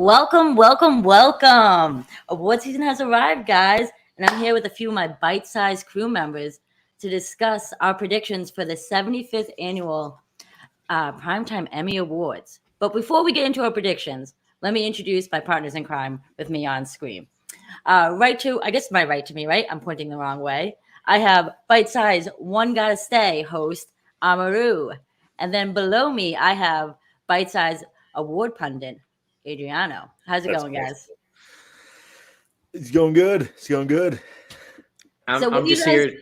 Welcome, welcome, welcome. Award season has arrived, guys, and I'm here with a few of my bite-sized crew members to discuss our predictions for the 75th Annual Primetime Emmy Awards. But before we get into our predictions, let me introduce my partners in crime with me on screen. Right to me, right? I'm pointing the wrong way. I have bite-sized One Gotta Stay host Amaru. And then below me, I have bite-sized award pundit Adriano. How's it going, guys? It's going good. It's going good. I'm just here.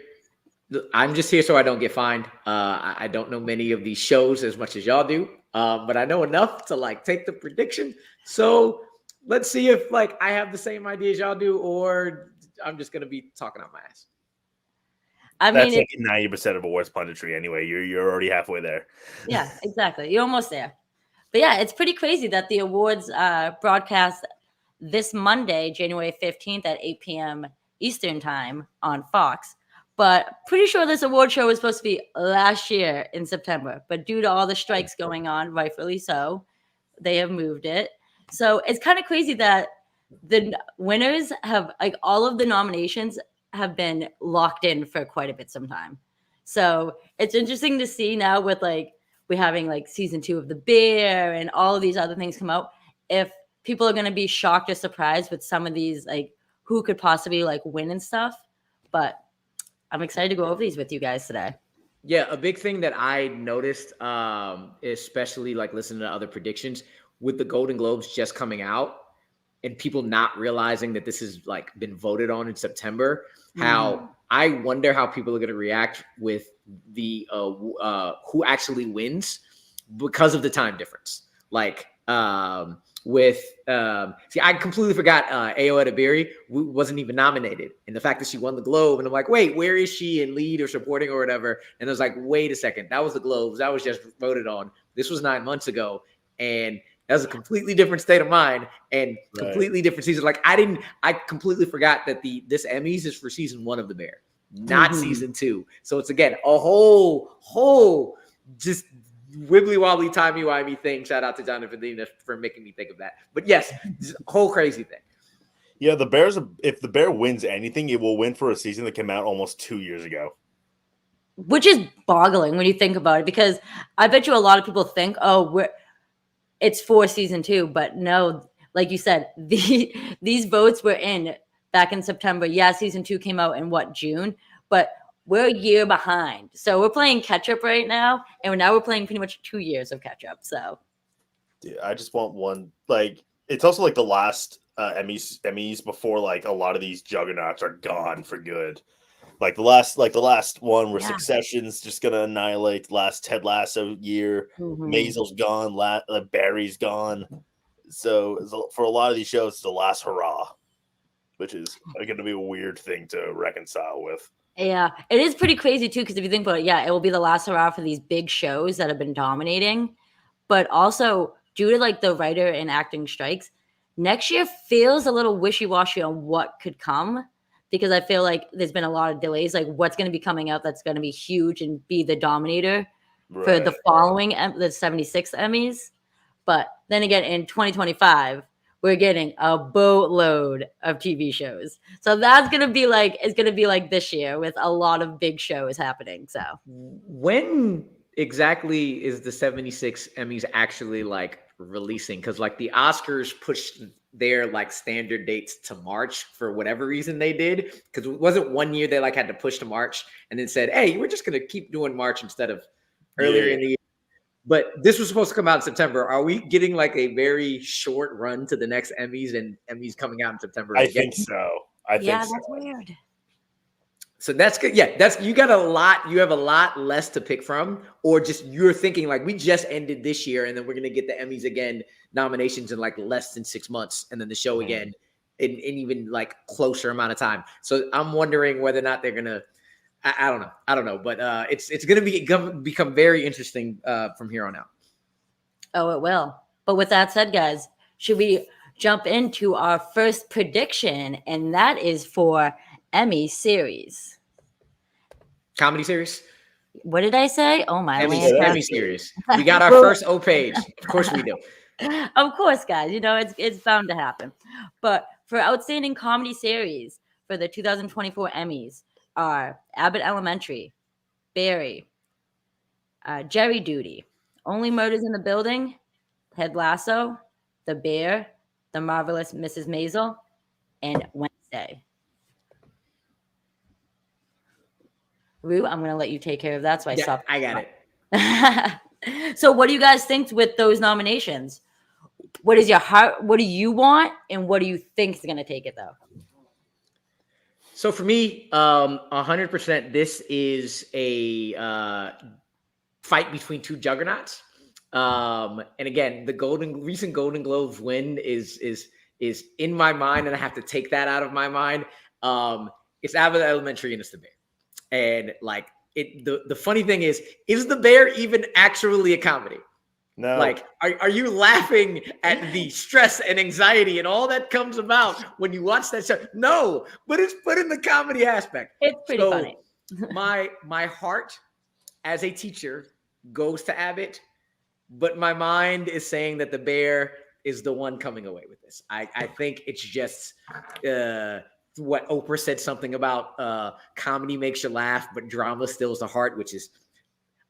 I'm just here so I don't get fined. I don't know many of these shows as much as y'all do, but I know enough to take the prediction. So let's see if I have the same idea as y'all do, or I'm just gonna be talking out my ass. That's like 90% of awards punditry anyway. You're already halfway there. Yeah, exactly. You're almost there. But yeah, it's pretty crazy that the awards broadcast this Monday, January 15th at 8 p.m. Eastern time on Fox. But pretty sure this award show was supposed to be last year in September. But due to all the strikes going on, rightfully so, they have moved it. So it's kind of crazy that the winners have, all of the nominations have been locked in for quite a bit some time. So it's interesting to see now with we're having season 2 of The Bear and all of these other things come out. If people are going to be shocked or surprised with some of these, who could possibly win and stuff. But I'm excited to go over these with you guys today. Yeah, a big thing that I noticed, especially listening to other predictions with the Golden Globes just coming out and people not realizing that this has been voted on in September, how I wonder how people are going to react with the who actually wins because of the time difference. I completely forgot Ayo Edebiri wasn't even nominated, and the fact that she won the Globe, and I'm like, wait, where is she in lead or supporting or whatever? And I was like, wait a second, that was the Globes, that was just voted on. This was 9 months ago, and that was a completely different state of mind and completely different season. I completely forgot that this Emmys is for season 1 of The Bear, not season 2. So it's again a whole just wibbly wobbly timey wimey thing. Shout out to Jonathan Lena for making me think of that. But yes, this whole crazy thing. Yeah, the Bears. If the Bear wins anything, it will win for a season that came out almost 2 years ago. Which is boggling when you think about it, because I bet you a lot of people think, it's for season 2, but no, like you said, these votes were in back in September. Yeah, season 2 came out in June, but we're a year behind. So we're playing catch up right now, and now we're playing pretty much 2 years of catch up. So yeah, I just want one. It's also the last Emmys before a lot of these juggernauts are gone for good. The last one where Succession's just gonna annihilate. Last Ted Lasso year, Maisel's gone. Barry's gone. So for a lot of these shows, it's the last hurrah, which is going to be a weird thing to reconcile with. Yeah, it is pretty crazy too, because if you think about it, it will be the last hurrah for these big shows that have been dominating, but also due to the writer and acting strikes, next year feels a little wishy-washy on what could come. Because I feel there's been a lot of delays, what's going to be coming out that's going to be huge and be the dominator for the following, the 76th Emmys. But then again, in 2025, we're getting a boatload of TV shows. So that's going to be it's going to be this year with a lot of big shows happening. So when exactly is the 76 Emmys actually releasing? Because the Oscars pushed their standard dates to March for whatever reason they did, because it wasn't 1 year they had to push to March and then said, hey, we're just going to keep doing March instead of earlier in the year. But this was supposed to come out in September. Are we getting a very short run to the next Emmys, and Emmys coming out in September? I think so. That's weird. So that's good. Yeah, you have a lot less to pick from, or just you're thinking we just ended this year and then we're going to get the Emmys again nominations in less than 6 months, and then the show again in even closer amount of time. So I'm wondering whether or not they're going to, I don't know, but it's going to become very interesting from here on out. Oh, it will. But with that said, guys, should we jump into our first prediction? And that is for Emmy series. Comedy series? What did I say? Oh, my Emmy series. We got our first O page. Of course we do. Of course, guys. It's bound to happen. But for outstanding comedy series for the 2024 Emmys are Abbott Elementary, Barry, Jerry Duty, Only Murders in the Building, Ted Lasso, The Bear, The Marvelous Mrs. Maisel, and Wednesday. Rue, I'm going to let you take care of that. So I stopped. I got it. So what do you guys think with those nominations? What is your heart? What do you want? And what do you think is going to take it, though? So for me, 100%, this is a fight between two juggernauts. And again, the recent Golden Globes win is in my mind, and I have to take that out of my mind. It's Abbott Elementary and it's The Bear. And like the funny thing is The Bear even actually a comedy? No. Like, are you laughing at the stress and anxiety and all that comes about when you watch that show? No, but it's put in the comedy aspect. It's pretty funny. my heart as a teacher goes to Abbott, but my mind is saying that The Bear is the one coming away with this. I think it's just what Oprah said something about comedy makes you laugh, but drama stills the heart, which is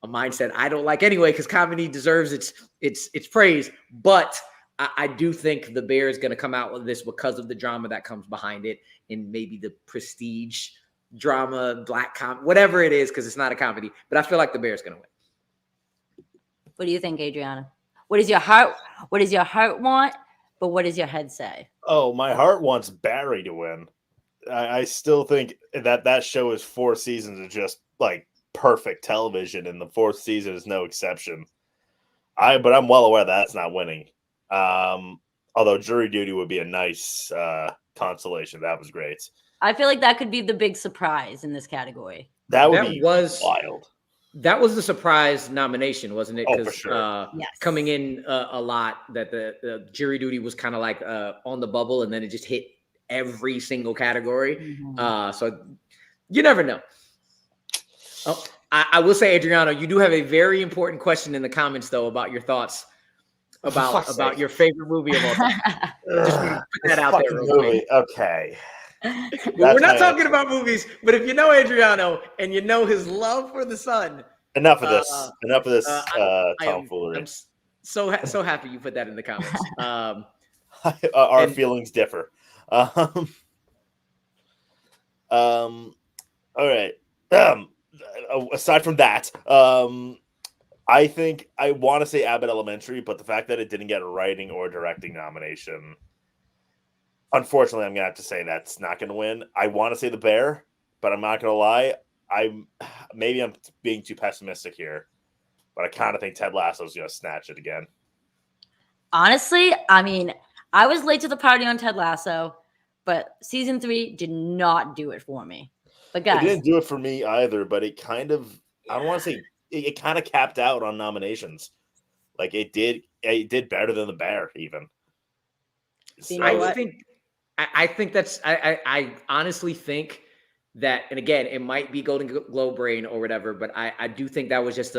a mindset I don't like anyway, because comedy deserves its praise. But I do think The Bear is going to come out with this because of the drama that comes behind it, and maybe the prestige drama, black comedy, whatever it is, because it's not a comedy. But I feel like The Bear is going to win. What do you think, Adriana? What does your heart want, but what does your head say? Oh, my heart wants Barry to win. I still think that show is 4 seasons of just like perfect television, and the 4th season is no exception. But I'm well aware that's not winning. Although Jury Duty would be a nice consolation. That was great. I feel like that could be the big surprise in this category. That was wild. That was the surprise nomination, wasn't it? Oh, for sure. Yes. Coming in a lot, that the Jury Duty was kind of like on the bubble, and then it just hit every single category. Mm-hmm. So you never know. Oh, I will say, Adriano, you do have a very important question in the comments, though, about your thoughts about your favorite movie of all time. Just want to put that out there real quick. Okay. Well, we're not talking about movies, but if you know Adriano and you know his love for the sun. Enough of this tomfoolery. I'm so happy you put that in the comments. Our feelings differ. All right. Aside from that, I think I want to say Abbott Elementary, but the fact that it didn't get a writing or directing nomination, unfortunately, I'm gonna have to say that's not gonna win. I want to say The Bear, but I'm not gonna lie. I'm being too pessimistic here, but I kind of think Ted Lasso's gonna snatch it again. Honestly, I mean, I was late to the party on Ted Lasso, but season 3 did not do it for me. But guys, it didn't do it for me either. But it kind of, I don't want to say it kind of capped out on nominations. Like it did better than The Bear even. You know what? I think that's I honestly think that, and again, it might be Golden Globe brain or whatever, but I do think that was just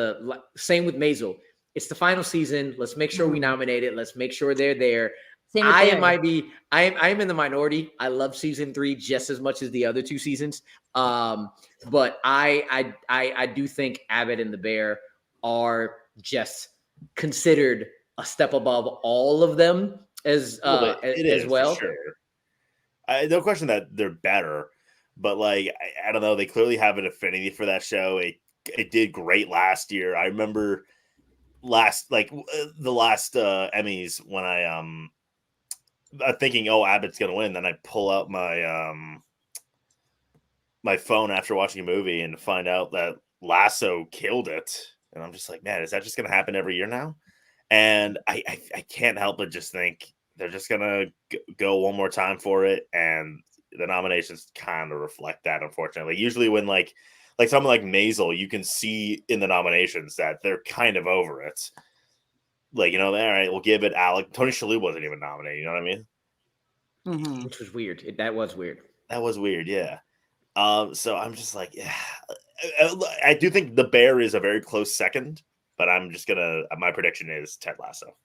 same with Maisel. It's the final season. Let's make sure we nominate it. Let's make sure they're there. I am in the minority. I love season 3 just as much as the other 2 seasons. But I do think Abbott and The Bear are just considered a step above all of them as well. Sure. No question that they're better, but like I don't know, they clearly have an affinity for that show. It did great last year. I remember the last Emmys when I'm thinking, oh, Abbott's gonna win. Then I pull out my my phone after watching a movie and find out that Lasso killed it, and I'm just like, man, is that just gonna happen every year now? And I can't help but just think they're just gonna go one more time for it, and the nominations kind of reflect that. Unfortunately, usually when like someone like Maisel, you can see in the nominations that they're kind of over it. Like, all right, we'll give it Alec. Tony Shalhoub wasn't even nominated. You know what I mean? Mm-hmm. Which was weird. That was weird. That was weird. Yeah. So I'm just like, yeah. I do think The Bear is a very close second, but I'm just my prediction is Ted Lasso.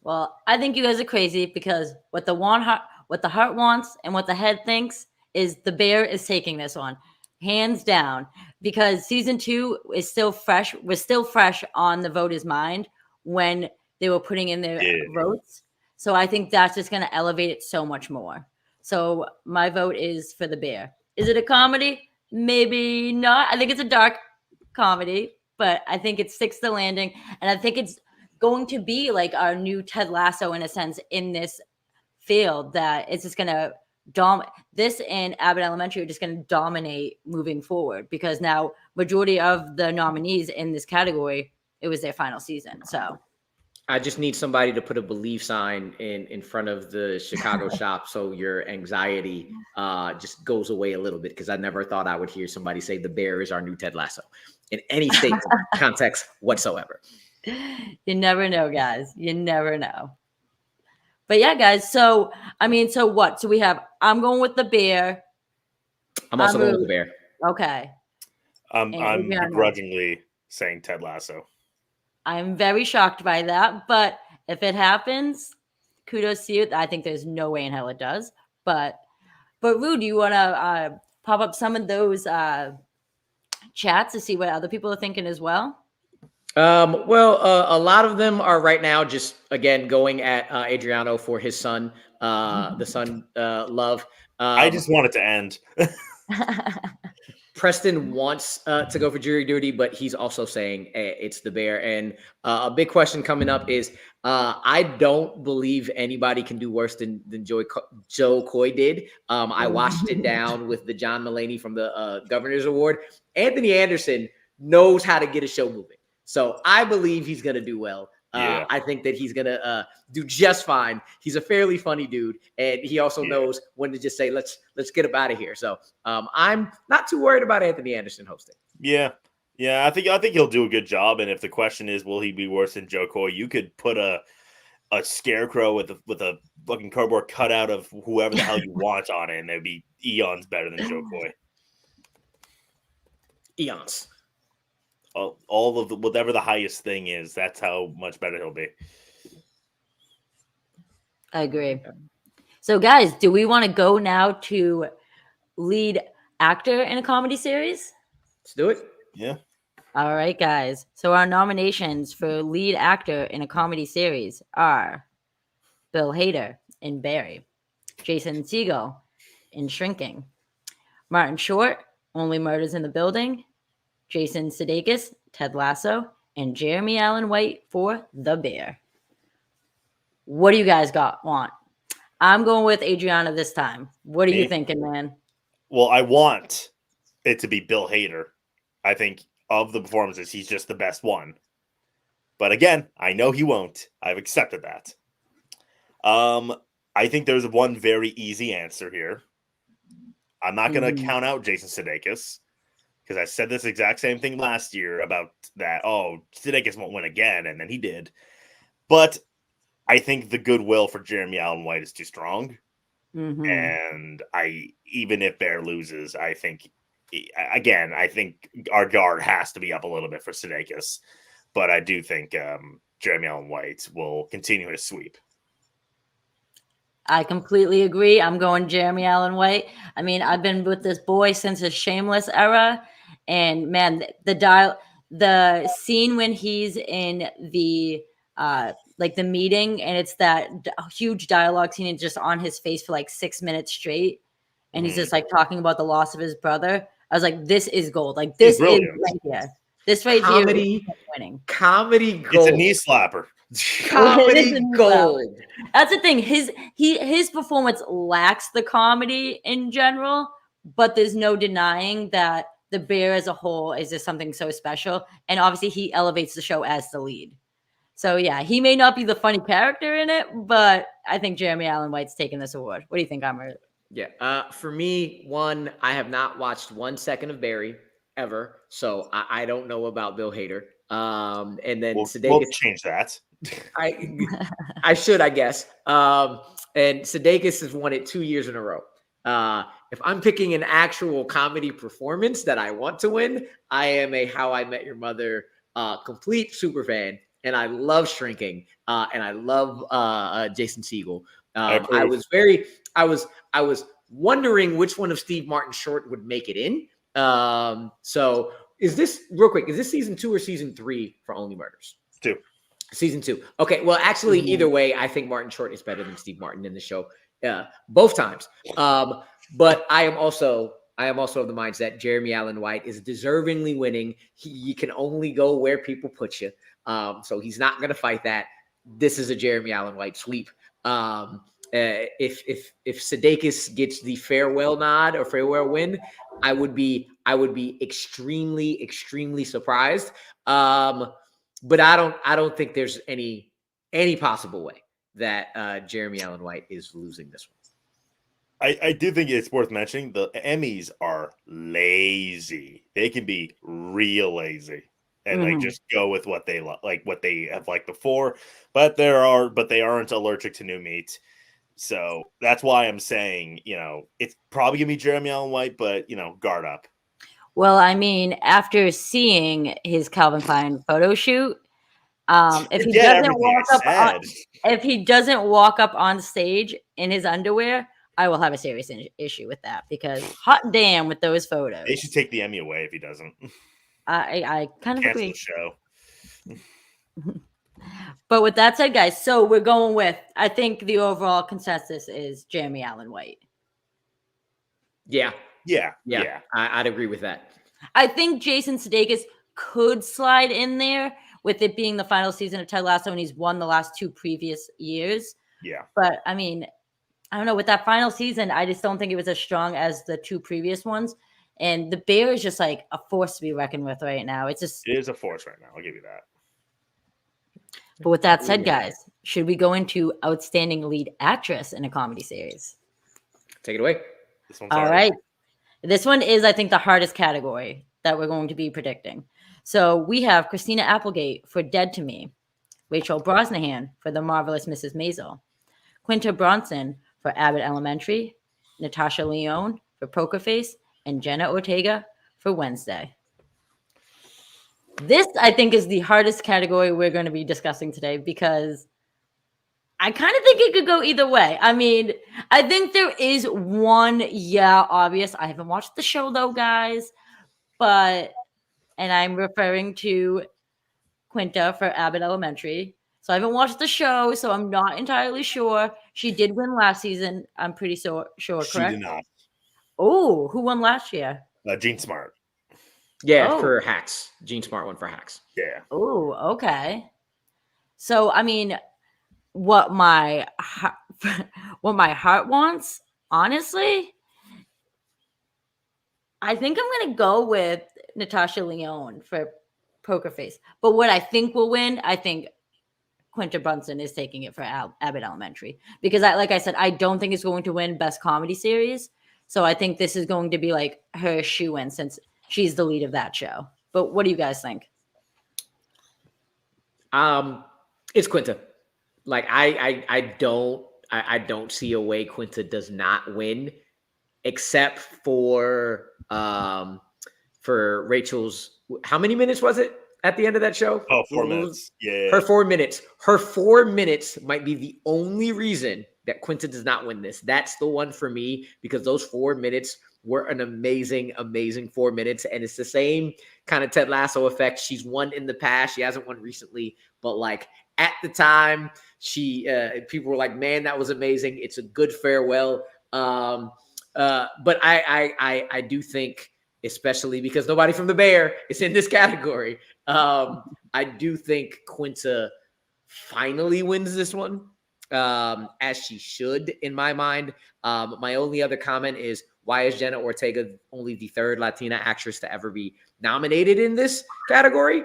Well, I think you guys are crazy because what the heart wants and what the head thinks is the Bear is taking this one, hands down. Because season 2 is still fresh, was still fresh on the voters' mind when they were putting in their votes. So I think that's just going to elevate it so much more. So my vote is for the Bear. Is it a comedy? Maybe not. I think it's a dark comedy, but I think it sticks the landing, and I think it's going to be like our new Ted Lasso in a sense in this field, that it's just going to this and Abbott Elementary are just going to dominate moving forward, because now majority of the nominees in this category, it was their final season. So I just need somebody to put a belief sign in front of the Chicago shop so your anxiety just goes away a little bit, because I never thought I would hear somebody say the Bear is our new Ted Lasso in any state context whatsoever. You never know, guys. You never know. But yeah, guys. So I mean, so what? So we have. I'm going with the Bear. I'm also going with the Bear. Okay. I'm begrudgingly saying Ted Lasso. I'm very shocked by that, but if it happens, kudos to you. I think there's no way in hell it does. But Rue, do you want to pop up some of those chats to see what other people are thinking as well? Well, a lot of them are right now just, again, going at Adriano for his son, the son, Love. I just want it to end. Preston wants to go for jury duty, but he's also saying it's the Bear. And a big question coming up is I don't believe anybody can do worse than Joe Coy did. I washed it down with the John Mulaney from the Governor's Award. Anthony Anderson knows how to get a show moving. So I believe he's going to do well. I think that he's going to do just fine. He's a fairly funny dude, and he also knows when to just say, let's get him out of here. So I'm not too worried about Anthony Anderson hosting. Yeah. I think he'll do a good job. And if the question is, will he be worse than Joe Coy, you could put a scarecrow with a fucking cardboard cutout of whoever the hell you want on it, and it'd be eons better than Joe Coy. Eons. All of whatever the highest thing is, that's how much better he'll be. I agree. So, guys, do we want to go now to lead actor in a comedy series? Let's do it. Yeah. All right, guys. So our nominations for lead actor in a comedy series are Bill Hader in Barry, Jason Segel in Shrinking, Martin Short, Only Murders in the Building, Jason Sudeikis, Ted Lasso, and Jeremy Allen White for The Bear. What do you guys want? I'm going with Adriana this time. What are you thinking, man? Well, I want it to be Bill Hader. I think of the performances, he's just the best one. But again, I know he won't. I've accepted that. I think there's one very easy answer here. I'm not going to count out Jason Sudeikis, because I said this exact same thing last year about that. Oh, Sudeikis won't win again, and then he did. But I think the goodwill for Jeremy Allen White is too strong. And even if Bear loses, I think our guard has to be up a little bit for Sudeikis. But I do think Jeremy Allen White will continue his sweep. I completely agree. I'm going Jeremy Allen White. I mean, I've been with this boy since his Shameless era. And man, the scene when he's in the the meeting, and it's that huge dialogue scene, and just on his face for like 6 minutes straight, and he's just like talking about the loss of his brother. I was like, this is gold. Like, this is right here. This right here is winning. Comedy gold. It's a knee slapper. Comedy gold. That's the thing. His performance lacks the comedy in general, but there's no denying that the Bear as a whole is just something so special. And obviously he elevates the show as the lead. So yeah, he may not be the funny character in it, but I think Jeremy Allen White's taking this award. What do you think, Amr? Yeah. For me, I have not watched 1 second of Barry ever, so I don't know about Bill Hader. And then we'll change that. I should, I guess. And Sudeikis has won it 2 years in a row. If I'm picking an actual comedy performance that I want to win, I am a How I Met Your Mother complete super fan, and I love Shrinking, and I love Jason Segel. I was wondering which one of Steve Martin's short would make it in. So is this real quick? Is this season 2 or season 3 for Only Murders? 2. Season 2. Okay. Well, actually, either way, I think Martin Short is better than Steve Martin in the show. Both times. But I am also of the mindset Jeremy Allen White is deservingly winning. You can only go where people put you. So he's not going to fight that. This is a Jeremy Allen White sweep. If Sudeikis gets the farewell nod or farewell win, I would be extremely surprised. But I don't think there's any possible way that Jeremy Allen White is losing this one. I do think it's worth mentioning the Emmys are lazy. They can be real lazy and like just go with what they like what they have liked before, but they aren't allergic to new meat. So that's why I'm saying, it's probably gonna be Jeremy Allen White, but guard up. Well, I mean, after seeing his Calvin Klein photo shoot, if he doesn't walk up on stage in his underwear, I will have a serious issue with that, because hot damn with those photos. They should take the Emmy away if he doesn't. I kind of Cancel agree. the show. But with that said, guys, so we're going with, I think the overall consensus is Jeremy Allen White. Yeah. Yeah. I'd agree with that. I think Jason Sudeikis could slide in there with it being the final season of Ted Lasso, and he's won the last 2 previous years. Yeah. But I mean, I don't know, with that final season, I just don't think it was as strong as the 2 previous ones. And the Bear is just like a force to be reckoned with right now. It is a force right now. I'll give you that. But with that said, guys, should we go into outstanding lead actress in a comedy series? Take it away. All right. This one is, I think, the hardest category that we're going to be predicting. So we have Christina Applegate for Dead to Me, Rachel Brosnahan for The Marvelous Mrs. Maisel, Quinta Brunson for Abbott Elementary, Natasha Lyonne for Poker Face, and Jenna Ortega for Wednesday. This, I think, is the hardest category we're going to be discussing today, because I kind of think it could go either way. I mean, I think there is one, obvious. I haven't watched the show, though, guys. And I'm referring to Quinta for Abbott Elementary. So I haven't watched the show, so I'm not entirely sure. She did win last season. I'm pretty sure, correct? She did not. Oh, who won last year? Jean Smart. Yeah, for Hacks. Jean Smart won for Hacks. Yeah. Oh, okay. So, I mean, what my heart wants, honestly, I think I'm going to go with Natasha Lyonne for Poker Face. But what I think will win, I think Quinta Brunson is taking it for Abbott Elementary. Because, like I said, I don't think it's going to win Best Comedy Series. So I think this is going to be like her shoe-in, since she's the lead of that show. But what do you guys think? It's Quinta. Like I don't see a way Quinta does not win, except for Rachel's. How many minutes was it at the end of that show? 4 minutes. Yeah. Her 4 minutes. Her 4 minutes might be the only reason that Quinta does not win this. That's the one for me, because those 4 minutes were an amazing 4 minutes. And it's the same kind of Ted Lasso effect. She's won in the past. She hasn't won recently, but like at the time, people were like, man, that was amazing. It's a good farewell. But I do think, especially because nobody from the Bear is in this category, I do think Quinta finally wins this one, as she should, in my mind. My only other comment is, why is Jenna Ortega only the 3rd Latina actress to ever be nominated in this category?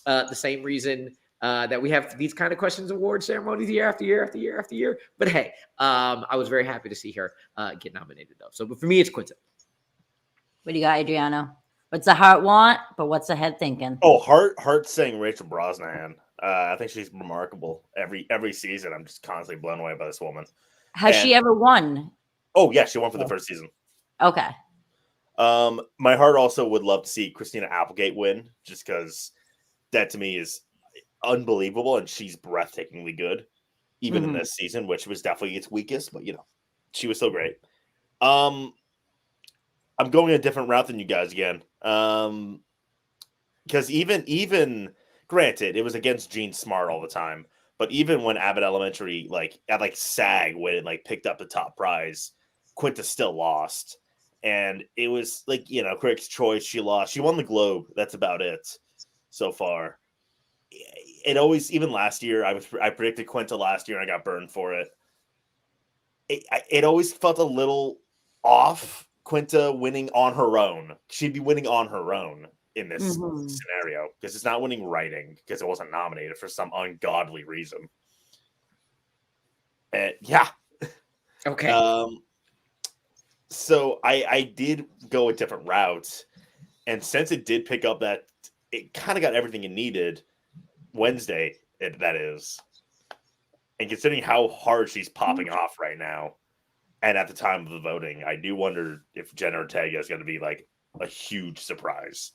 The same reason that we have these kind of questions award ceremonies year after year after year after year. But hey, I was very happy to see her get nominated, though. So, but for me, it's Quinta. What do you got, Adriano? What's the heart want, but what's the head thinking? Oh, heart's saying Rachel Brosnahan. I think she's remarkable. Every season, I'm just constantly blown away by this woman. Has she ever won? Oh, yeah, she won for the first season. Okay. My heart also would love to see Christina Applegate win, just because that to me is unbelievable, and she's breathtakingly good, even in this season, which was definitely its weakest. But she was still great. I'm going a different route than you guys again. Because even granted, it was against Gene Smart all the time. But even when Abbott Elementary, at SAG, when it picked up the top prize, Quinta still lost. And it was Critics' Choice, she lost. She won the Globe. That's about it so far. It always, even last year, I predicted Quinta last year and I got burned for it. It always felt a little off, Quinta winning on her own. She'd be winning on her own in this scenario, because it's not winning writing, because it wasn't nominated for some ungodly reason. Yeah. Okay. So I did go a different route, and since it did pick up that it kind of got everything it needed Wednesday, that is, and considering how hard she's popping off right now, and at the time of the voting, I do wonder if Jenna Ortega is going to be a huge surprise.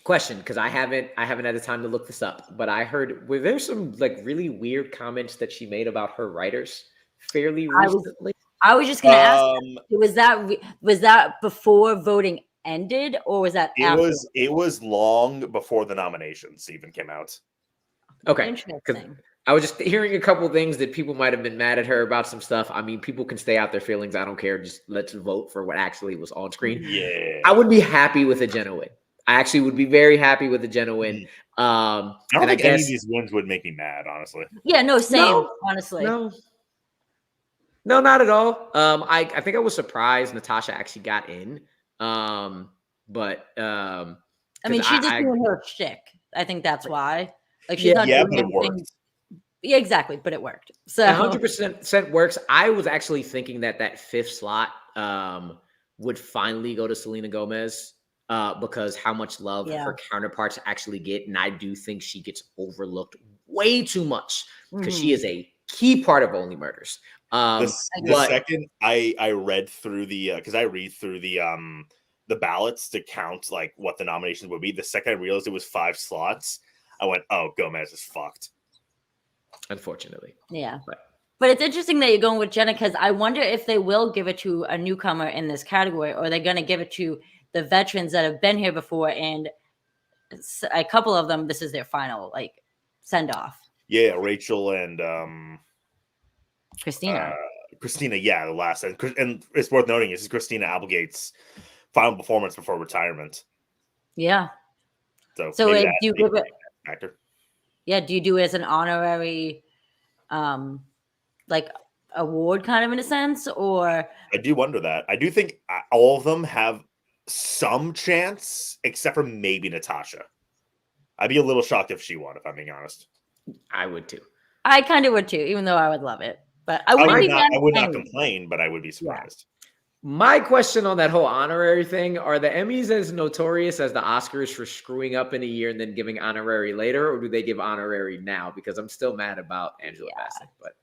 Question, because I haven't had the time to look this up, but I heard, were there some really weird comments that she made about her writers fairly recently? I was just going to ask, was that before voting ended, or was that after? It was long before the nominations even came out. Okay. Interesting. I was just hearing a couple things that people might have been mad at her about some stuff. I mean, people can stay out their feelings. I don't care. Just let's vote for what actually was on screen. Yeah. I would be happy with a Jenna win. I actually would be very happy with a Jenna win. I don't think any of these wins would make me mad, honestly. Yeah, no, same, honestly. No, not at all. I think I was surprised Natasha actually got in. But I mean, she's just doing her shtick. I think that's why. She's not doing but it worked. Yeah, exactly, but it worked. So 100% works. I was actually thinking that fifth slot would finally go to Selena Gomez because how much love her counterparts actually get, and I do think she gets overlooked way too much because she is a key part of Only Murders. The second I read through because I read through the ballots to count what the nominations would be. The second I realized it was 5 slots, I went, "Oh, Gomez is fucked." Unfortunately, yeah. But it's interesting that you're going with Jenna, because I wonder if they will give it to a newcomer in this category, or they're going to give it to the veterans that have been here before, and a couple of them, this is their final send off. Yeah, Rachel and Christina, yeah, the last, and it's worth noting this is Christina Applegate's final performance before retirement. Yeah. So do you give it factor? Yeah, do you do it as an honorary award kind of in a sense, or? I do wonder that. I do think all of them have some chance, except for maybe Natasha. I'd be a little shocked if she won, if I'm being honest. I would too. I kind of would too, even though I would love it. But I would not complain, but I would be surprised. Yeah. My question on that whole honorary thing, are the Emmys as notorious as the Oscars for screwing up in a year and then giving honorary later, or do they give honorary now? Because I'm still mad about Angela Bassett, but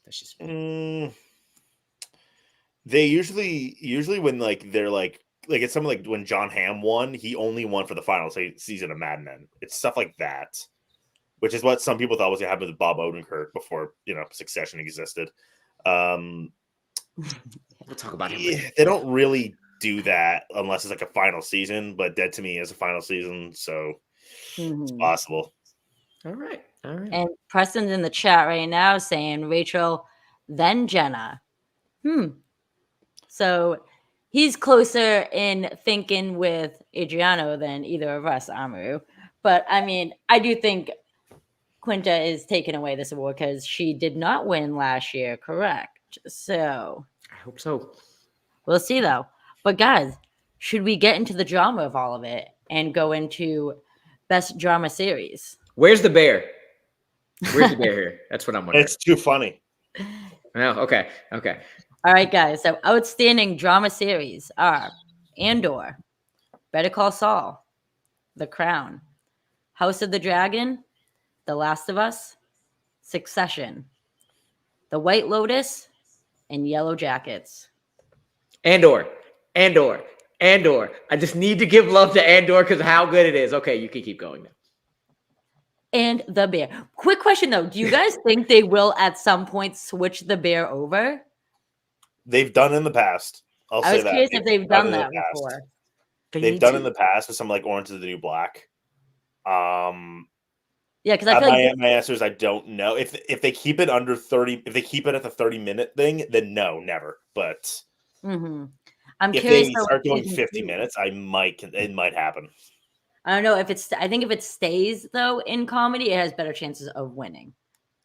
that's just me. They usually when they're it's something like when John Hamm won, he only won for the final season of Mad Men. It's stuff like that, which is what some people thought was going to happen with Bob Odenkirk before Succession existed. We'll talk about him. Yeah, they don't really do that unless it's a final season, but Dead to Me is a final season, so it's possible. All right. And Preston's in the chat right now saying Rachel, then Jenna. So he's closer in thinking with Adriano than either of us, Amaru. But I mean, I do think Quinta is taking away this award because she did not win last year, correct? So I hope so. We'll see though. But guys, should we get into the drama of all of it and go into best drama series? Where's the bear? Where's the bear here? That's what I'm wondering. It's too funny. Oh, okay. All right, guys. So outstanding drama series are Andor, Better Call Saul, The Crown, House of the Dragon, The Last of Us, Succession, The White Lotus, and Yellow Jackets. Andor. I just need to give love to Andor because of how good it is. Okay, you can keep going now. and The Bear. Quick question though. Do you guys think they will at some point switch The Bear over? They've done in the past. I'll I say was that. curious if they've done in the that past. before. They've done in the past with some like Orange is the New Black. Yeah, because I feel like my answer is I don't know. If they keep it under 30, if they keep it at the 30-minute thing, then no, never. But I'm if curious. they Though, start doing 50 minutes, it might happen. I don't know if it's. I think if it stays though in comedy, it has better chances of winning.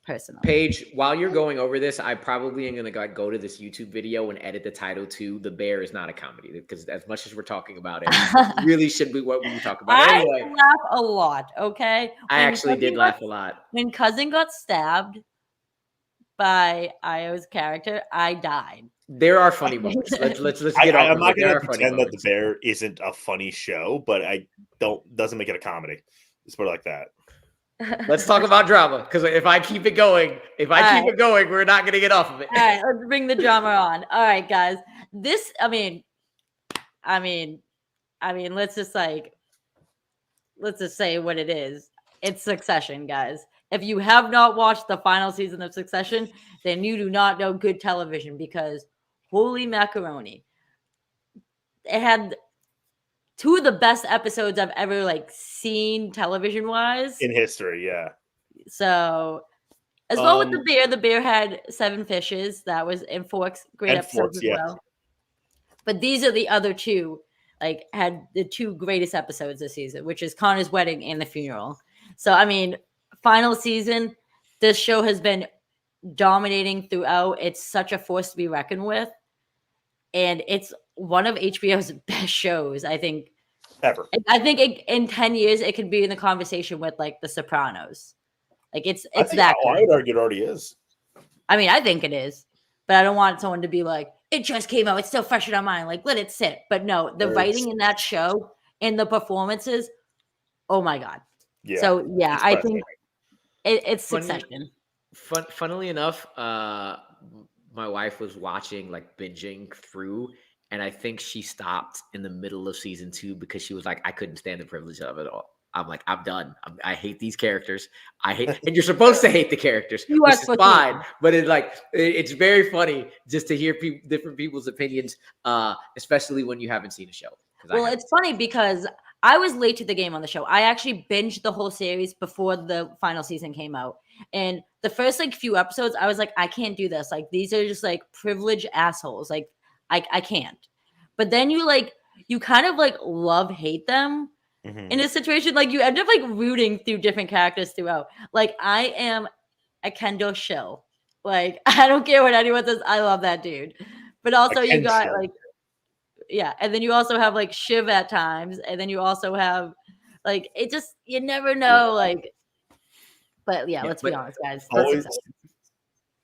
Personally, Paige, while you're going over this, I probably am gonna go to this YouTube video and edit the title to "The Bear is not a comedy," because as much as we're talking about it, it really should be what we talk about. Anyway, I laugh a lot. Okay, I actually did laugh a lot when Cousin got stabbed by Io's character. I died. There are funny moments. Let's get off. I'm not going to pretend that The Bear isn't a funny show, but doesn't make it a comedy. Let's put it like that. Let's talk about drama, because if I keep it going, we're not going to get off of it. All right, let's bring the drama on. All right, guys. This, I mean, let's just say what it is. It's Succession, guys. If you have not watched the final season of Succession, then you do not know good television, because holy macaroni. It had two of the best episodes I've ever seen television wise in history. Yeah. So as well with the bear had 7 fishes. That was in Forks. Great episodes as well. But these are the other two, had the 2 greatest episodes this season, which is Connor's wedding and the funeral. So, I mean, final season, this show has been dominating throughout. It's such a force to be reckoned with. And it's one of HBO's best shows, I think. Ever. I think in 10 years, it could be in the conversation with The Sopranos. It's that good. I would argue it already is. I mean, I think it is. But I don't want someone to be like, it just came out. It's still fresh in our mind. Let it sit. But no, the writing in that show and the performances, oh my God. Yeah. So, yeah, I think it's Succession. Funnily enough, my wife was watching, binging through, and I think she stopped in the middle of season 2 because she was like, I couldn't stand the privilege of it all. I'm like, I'm done. I hate these characters. And you're supposed to hate the characters, which is fine. But it's very funny just to hear different people's opinions, especially when you haven't seen a show. Well, it's funny because I was late to the game on the show. I actually binged the whole series before the final season came out. And the first few episodes, I was like, I can't do this. These are just privileged assholes. I can't. But then you kind of love hate them. Mm-hmm. In a situation, you end up rooting through different characters throughout. I am a Kendall shill. I don't care what anyone says. I love that dude. But also you got yeah, and then you also have Shiv at times, and then you also have it just, you never know. But yeah, let's be honest, guys.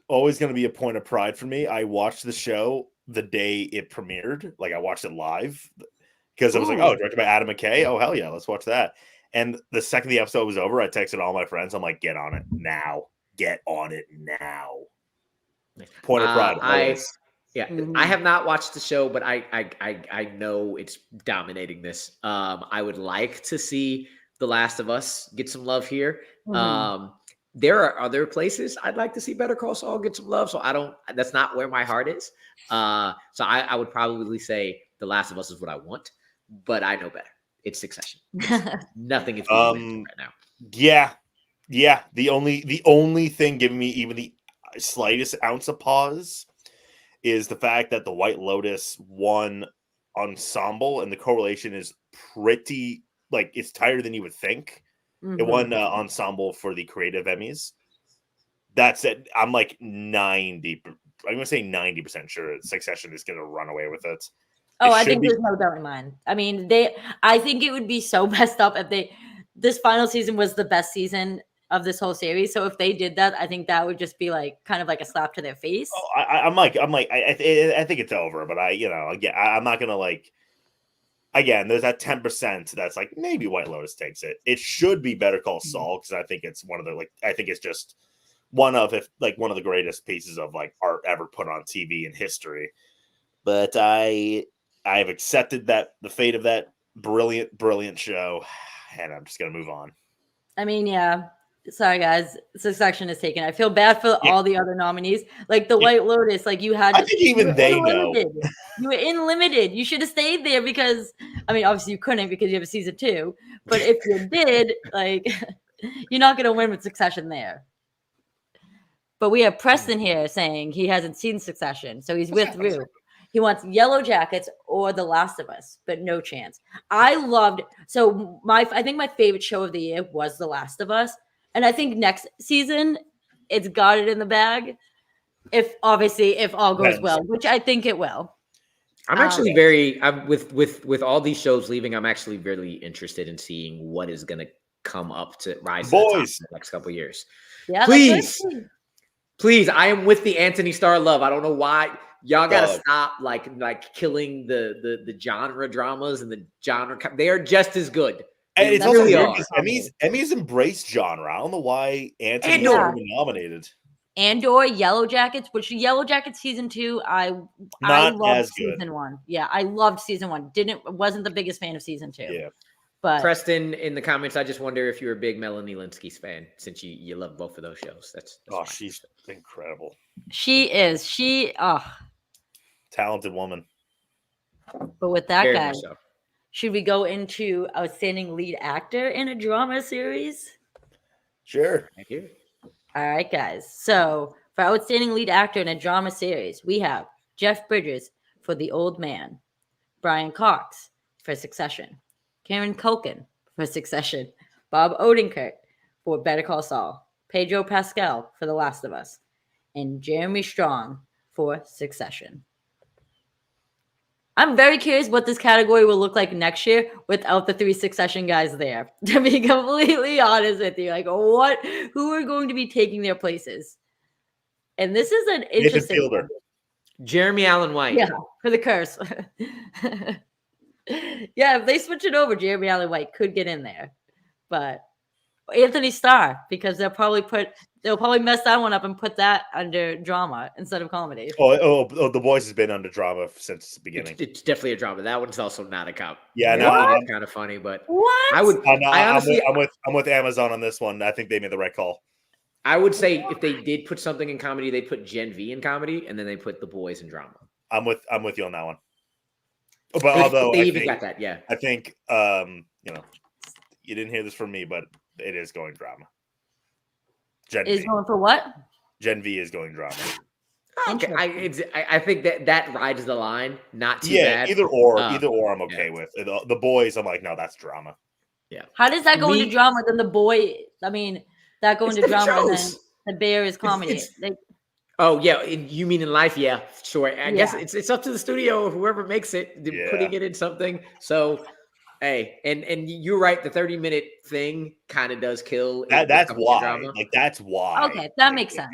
Always going to be a point of pride for me. I watched the show the day it premiered. I watched it live. Because I was like, directed by Adam McKay. Oh, hell yeah, let's watch that. And the second the episode was over, I texted all my friends. I'm like, get on it now. Get on it now. Point of pride. I have not watched the show, but I know it's dominating this. I would like to see The Last of Us get some love here. Mm-hmm. There are other places I'd like to see Better Call Saul get some love. So that's not where my heart is. So I would probably say The Last of Us is what I want. But I know better. It's Succession. Nothing is right now. Yeah. The only thing giving me even the slightest ounce of pause is the fact that the White Lotus won ensemble, and the correlation is pretty it's tighter than you would think. Mm-hmm. It won ensemble for the creative Emmys. That's it. I'm 90. I'm going to say 90% sure Succession is going to run away with it. Oh, I think there's no doubt in mind. I mean, I think it would be so messed up if this final season was the best season of this whole series. So if they did that, I think that would just be kind of a slap to their face. Oh, I think it's over, but I'm not gonna again. There's that 10% that's maybe White Lotus takes it. It should be Better Call Saul, because I think it's one of the I think it's just one of the greatest pieces of art ever put on TV in history. But I've accepted the fate of that brilliant show, and I'm just gonna move on. I mean, yeah, Sorry, guys. Succession is taken. I feel bad for all the other nominees. Like the White Lotus, like you had. I think even they know. You were in limited. You should have stayed there because, I mean, obviously you couldn't because you have a season 2. But if you did, like, you're not going to win with Succession there. But we have Preston here saying he hasn't seen Succession, so he's with Rue. He wants Yellow Jackets or The Last of Us, but no chance. I think my favorite show of the year was The Last of Us. And I think next season, it's got it in the bag. If all goes well, which I think it will. I'm actually I'm with all these shows leaving. I'm actually really interested in seeing what is going to come up to rise to the top in the next couple of years. Yeah, please. I am with the Anthony Starr love. I don't know why y'all got to stop like killing the genre dramas and the genre. They are just as good. And it's also weird because Emmys embrace genre. I don't know why Anthony Starr been nominated. Andor, Yellow Jackets, which Yellow Jackets season 2, I loved season 1. Yeah, I loved season 1. Wasn't the biggest fan of season 2. Yeah. But Preston in the comments, I just wonder if you're a big Melanie Linsky's fan since you love both of those shows. That's she's incredible. She is. Talented woman. But with that, guys, should we go into outstanding lead actor in a drama series? Sure. Thank you. All right, guys. So for outstanding lead actor in a drama series, we have Jeff Bridges for The Old Man, Brian Cox for Succession, Kieran Culkin for Succession, Bob Odenkirk for Better Call Saul, Pedro Pascal for The Last of Us, and Jeremy Strong for Succession. I'm very curious what this category will look like next year without the 3 Succession guys there. To be completely honest with you, like who are going to be taking their places? And this is an interesting one. Jeremy Allen White. Yeah, for the curse. Yeah, if they switch it over, Jeremy Allen White could get in there. But Anthony Starr, because they'll probably mess that one up and put that under drama instead of comedy. Oh, The Boys has been under drama since the beginning. It's definitely a drama. That one's also not a cop. Yeah, it's kind of funny, but what? I'm with Amazon on this one. I think they made the right call. I would say if they did put something in comedy, they put Gen V in comedy, and then they put The Boys in drama. I'm with you on that one. But although they even got that, yeah. I think you didn't hear this from me, but it is going drama. Gen V. Going for what? Gen V is going drama. Okay, I think that rides the line. Not too bad. Either or I'm okay with. The Boys, I'm like, no, that's drama. Yeah. How does that go into drama? Then the boy, I mean, that go into drama, and then the Bear is comedy. Oh yeah, you mean in life? Yeah, sure. I guess it's up to the studio, whoever makes it, putting it in something. So, hey, and you're right. The 30-minute thing kind of does kill. That's why. Drama. Like that's why. Okay, that makes sense.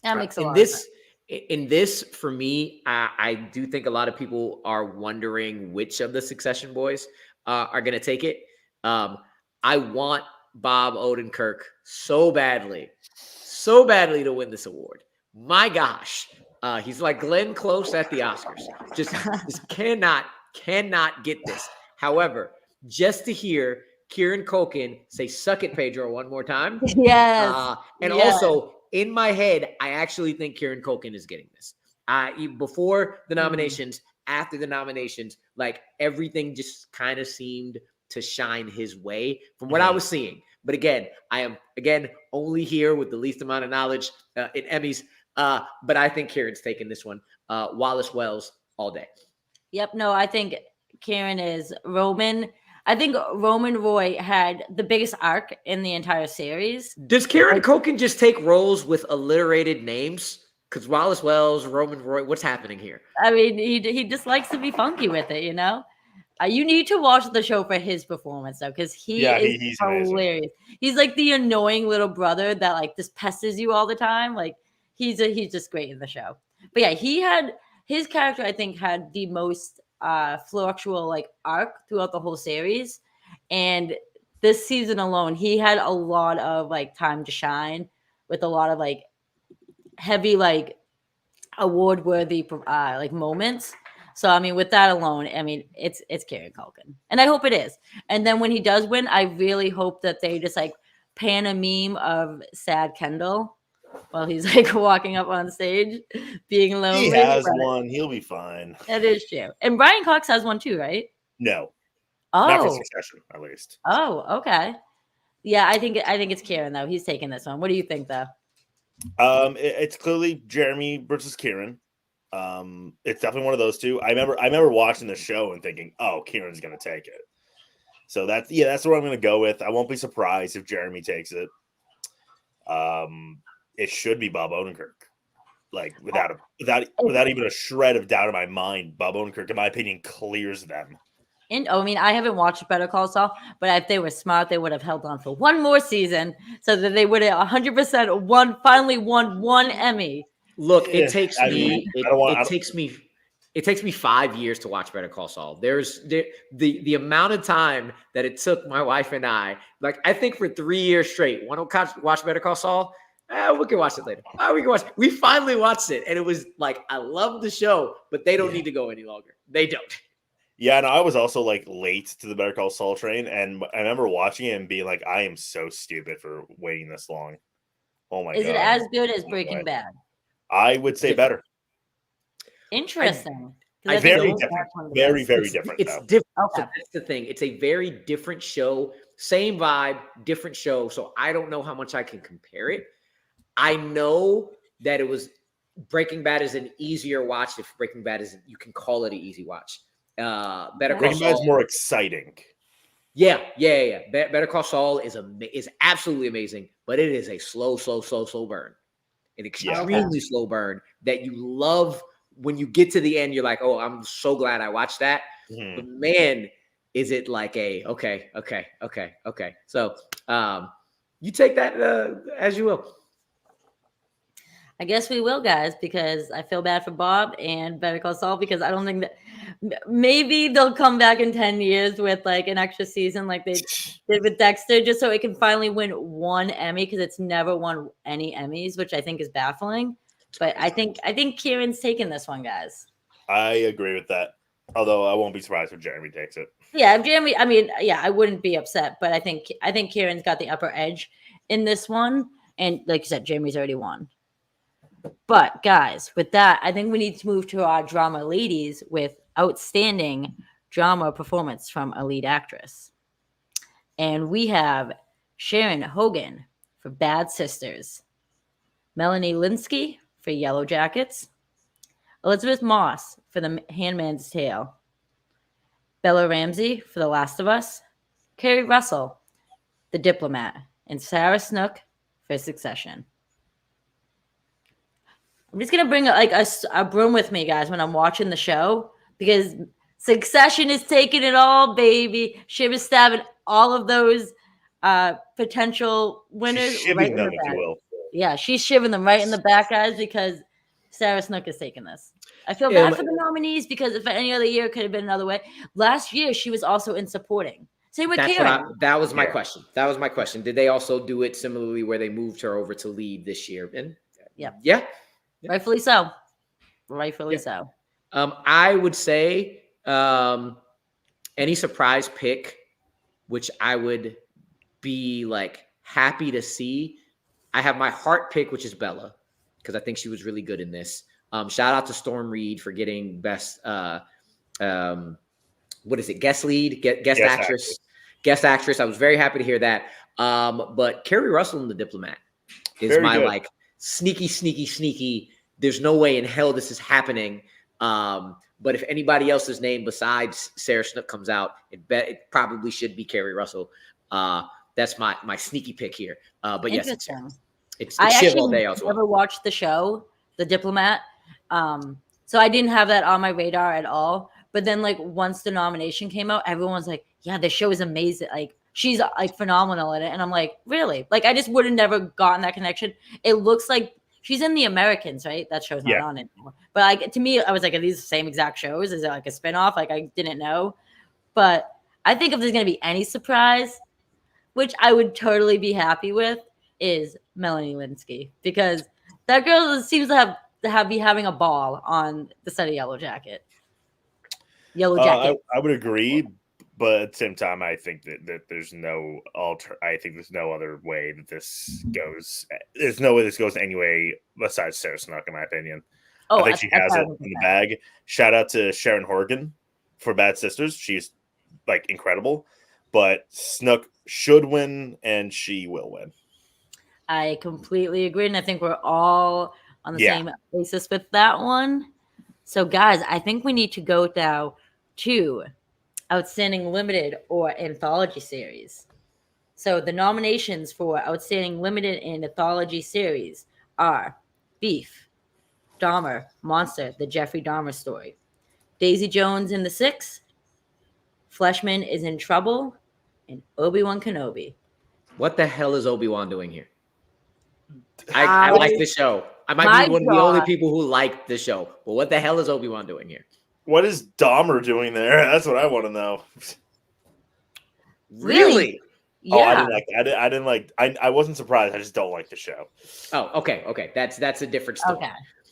That makes a lot of sense. In this, for me, I do think a lot of people are wondering which of the Succession boys are going to take it. I want Bob Odenkirk so badly to win this award. My gosh. He's like Glenn Close at the Oscars. Just cannot get this. However, just to hear Kieran Culkin say "suck it, Pedro" one more time. Yes. Also in my head, I actually think Kieran Culkin is getting this. Before the nominations, after the nominations, like everything just kind of seemed to shine his way from what I was seeing. But again, I am only here with the least amount of knowledge in Emmys. But I think Kieran's taking this one. Wallace Wells all day. Yep. No, I think Kieran is Roman. I think Roman Roy had the biggest arc in the entire series. Does Kieran Culkin just take roles with alliterated names? Because Wallace Wells, Roman Roy, what's happening here? I mean, he just likes to be funky with it, you know? You need to watch the show for his performance, though, because he's hilarious. Amazing. He's like the annoying little brother that like just pesters you all the time. Like he's just great in the show. But yeah, his character, I think, had the most fluctual like arc throughout the whole series. And this season alone, he had a lot of like time to shine with a lot of like heavy like award-worthy like moments. So, I mean, with that alone, I mean, it's Kieran Culkin. And I hope it is. And then when he does win, I really hope that they just, like, pan a meme of sad Kendall while he's like walking up on stage, being lonely. He has one. He'll be fine. That is true. And Brian Cox has one too, right? No, not for Oh, Succession, at least. oh, okay. Yeah, I think it's Kieran though. He's taking this one. What do you think though? It's clearly Jeremy versus Kieran. It's definitely one of those two. I remember watching the show and thinking, oh, Kieran's gonna take it. So that's what I'm gonna go with. I won't be surprised if Jeremy takes it. It should be Bob Odenkirk. Like without even a shred of doubt in my mind, Bob Odenkirk, in my opinion, clears them. And I mean, I haven't watched Better Call Saul, but if they were smart, they would have held on for one more season so that they would have 100% finally won one Emmy. Look, it takes me 5 years to watch Better Call Saul. The amount of time that it took my wife and I, like I think for 3 years straight, want to watch Better Call Saul? We can watch it later. We can watch it. We finally watched it, and it was like I love the show, but they don't need to go any longer. They don't. Yeah, and I was also like late to the Better Call Saul train, and I remember watching it and being like, I am so stupid for waiting this long. Oh my god. Is it as good as Breaking Bad? I would say better. Interesting. Very different. Very different. It's different. Okay. So that's the thing. It's a very different show. Same vibe, different show. So I don't know how much I can compare it. I know that it was Breaking Bad is an easier watch. If Breaking Bad isn't, you can call it an easy watch. Breaking Bad is more exciting. Yeah. Better Call Saul is absolutely amazing, but it is a slow burn, an extremely slow burn that you love. When you get to the end, you're like, "Oh, I'm so glad I watched that." Mm-hmm. But man, is it like okay. So, you take that as you will. I guess we will, guys, because I feel bad for Bob and Better Call Saul because I don't think that maybe they'll come back in 10 years with like an extra season like they did with Dexter just so it can finally win one Emmy because it's never won any Emmys, which I think is baffling. But I think Kieran's taking this one, guys. I agree with that. Although I won't be surprised if Jeremy takes it. Yeah, if Jeremy, I mean, yeah, I wouldn't be upset, but I think Kieran's got the upper edge in this one. And like you said, Jeremy's already won. But guys, with that, I think we need to move to our drama ladies with outstanding drama performance from a lead actress. And we have Sharon Hogan for Bad Sisters, Melanie Lynskey for Yellow Jackets, Elizabeth Moss for The Handmaid's Tale, Bella Ramsey for The Last of Us, Kerry Russell, The Diplomat, and Sarah Snook for Succession. I'm just going to bring like a broom with me, guys, when I'm watching the show because Succession is taking it all, baby. She was stabbing all of those potential winners. She's shivving them, if you will. Yeah, she's shivving them right in the back, guys, because Sarah Snook is taking this. I feel bad for the nominees because if any other year it could have been another way. Last year, she was also in supporting. Same with Karen. That was my question. Did they also do it similarly where they moved her over to lead this year? And yeah. Rightfully so. So. I would say any surprise pick, which I would be like happy to see. I have my heart pick, which is Bella, because I think she was really good in this. Shout out to Storm Reed for getting best. What is it? Guest lead, guest actress. Guest actress. I was very happy to hear that. But Kerry Russell in The Diplomat is very my good. Like sneaky. There's no way in hell this is happening. But if anybody else's name besides Sarah Snook comes out, it probably should be Kerry Russell. That's my sneaky pick here. But yes, it's shiv all day as well. I never watched the show, The Diplomat. So I didn't have that on my radar at all. But then like once the nomination came out, everyone was like, yeah, the show is amazing. Like she's like phenomenal in it. And I'm like, really? Like I just would have never gotten that connection. It looks like she's in The Americans, right? That show's not on anymore. But like to me, I was like, are these the same exact shows? Is it like a spinoff? Like I didn't know. But I think if there's gonna be any surprise, which I would totally be happy with, is Melanie Lynskey. Because that girl seems to be having a ball on the set of Yellow Jacket. I would agree. But at the same time, I think that there's no I think there's no other way that this goes. There's no way this goes any way besides Sarah Snook, in my opinion. Oh, I think she has it in the bag. Shout out to Sharon Horgan for Bad Sisters. She's like incredible. But Snook should win, and she will win. I completely agree, and I think we're all on the same basis with that one. So, guys, I think we need to go now to Outstanding Limited or Anthology Series. So, the nominations for Outstanding Limited and Anthology Series are Beef, Dahmer, Monster, The Jeffrey Dahmer Story, Daisy Jones and the Six, Fleshman is in Trouble, and Obi-Wan Kenobi. What the hell is Obi-Wan doing here? I like the show. I might be one of the only people who like the show. But what the hell is Obi-Wan doing here? What is Dahmer doing there? That's what I want to know. Really? Yeah. Oh, I didn't like. I didn't like. I wasn't surprised. I just don't like the show. Oh, okay. That's a different story.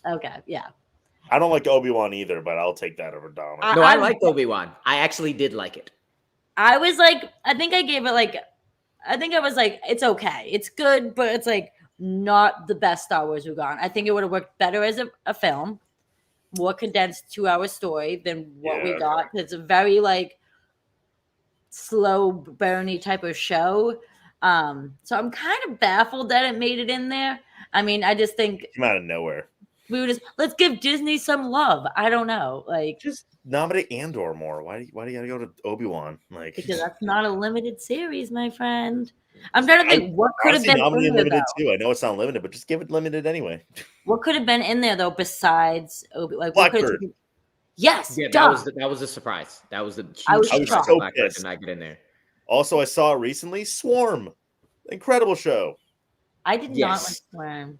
Okay, yeah. I don't like Obi-Wan either, but I'll take that over Dahmer. I liked Obi-Wan. I actually did like it. I was like, I think I gave it like, I think I was like, it's okay. It's good, but it's like not the best Star Wars we've gone. I think it would have worked better as a film, more condensed 2-hour story than what we got. It's a very like slow burny type of show. So I'm kind of baffled that it made it in there. I mean, I just think it came out of nowhere. We would just let's give Disney some love. I don't know, like just nominate Andor more. Why do you gotta go to Obi-Wan? Like because that's not a limited series, my friend. I'm trying to think what could have been in there, limited too. I know it's not limited, but just give it limited anyway. What could have been in there though besides like Blackbird? Yes, yeah, that was a surprise. That was the huge I was so Blackbird pissed. did not get in there. Also, I saw recently Swarm, incredible show. I did not like Swarm.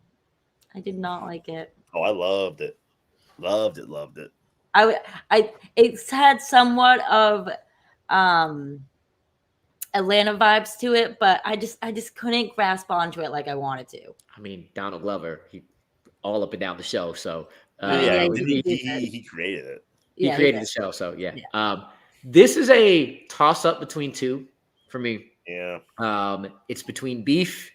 I did not like it. Oh, I loved it. Loved it. It's had somewhat of Atlanta vibes to it, but I just couldn't grasp onto it like I wanted to. I mean, Donald Glover, he all up and down the show, so he created it. He created the show, so yeah. This is a toss up between two for me. Yeah. It's between Beef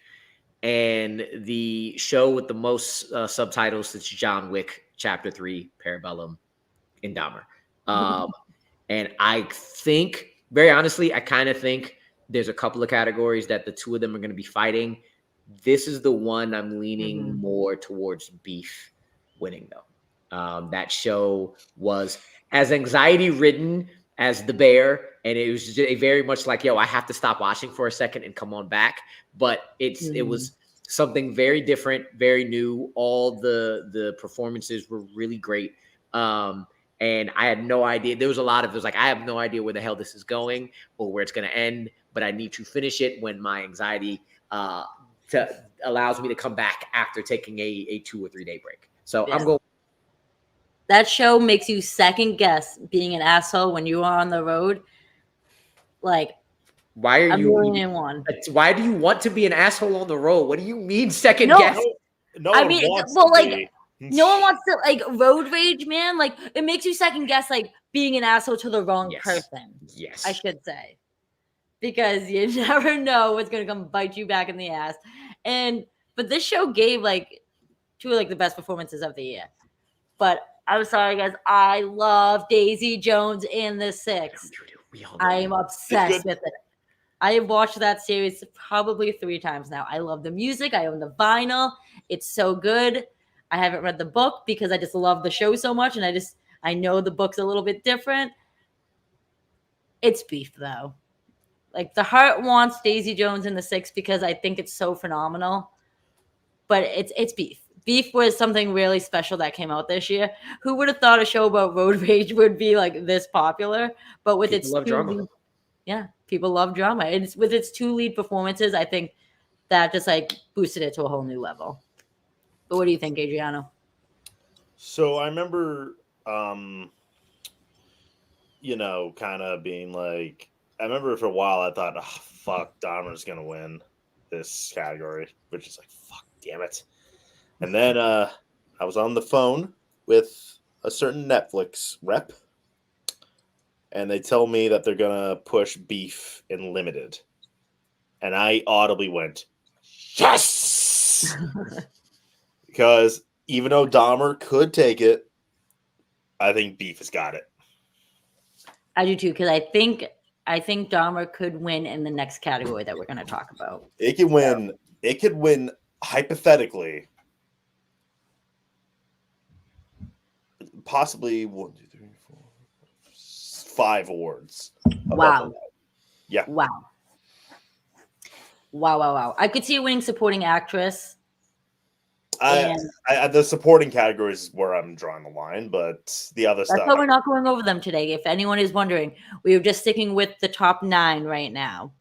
and the show with the most subtitles. It's John Wick Chapter 3, Parabellum, and Dahmer. And I think, very honestly, I kind of think there's a couple of categories that the two of them are going to be fighting. This is the one I'm leaning more towards Beef winning, though. That show was as anxiety-ridden as The Bear, and it was just very much like, I have to stop watching for a second and come on back. But it was something very different, very new. All the performances were really great. And I had no idea. There was a lot of it was like, I have no idea where the hell this is going or where it's going to end, but I need to finish it when my anxiety allows me to come back after taking a 2 or 3 day break. So I'm going. That show makes you second guess being an asshole when you are on the road. Like, why are you? One. Why do you want to be an asshole on the road? What do you mean second guess? No one wants to be. No one wants to like road rage, man. Like it makes you second guess like being an asshole to the wrong person. Yes, I should say, because you never know what's gonna come bite you back in the ass. But this show gave like 2 of like the best performances of the year. But I'm sorry, guys. I love Daisy Jones and the Six. I am obsessed with it. I have watched that series probably 3 times now. I love the music. I own the vinyl. It's so good. I haven't read the book because I just love the show so much. And I know the book's a little bit different. It's Beef, though. Like, the heart wants Daisy Jones and the Six because I think it's so phenomenal. But it's Beef. Beef was something really special that came out this year. Who would have thought a show about road rage would be like this popular? But with its drama. People love drama. It's with its 2 lead performances, I think that just like boosted it to a whole new level. But what do you think, Adriano? So I remember, kind of being like, I remember for a while I thought, oh, fuck, Dahmer's going to win this category, which is like, fuck, damn it. And then I was on the phone with a certain Netflix rep, and they tell me that they're gonna push Beef in limited, and I audibly went, yes, because even though Dahmer could take it, I think Beef has got it. I do too, because I think Dahmer could win in the next category that we're going to talk about. It could win. It could win hypothetically, possibly 1, 2, 3, 4, 5 awards. Wow. Yeah. Wow. I could see it winning supporting actress. The supporting categories is where I'm drawing the line, but the other stuff. That's why we're not going over them today. If anyone is wondering, we are just sticking with the top 9 right now.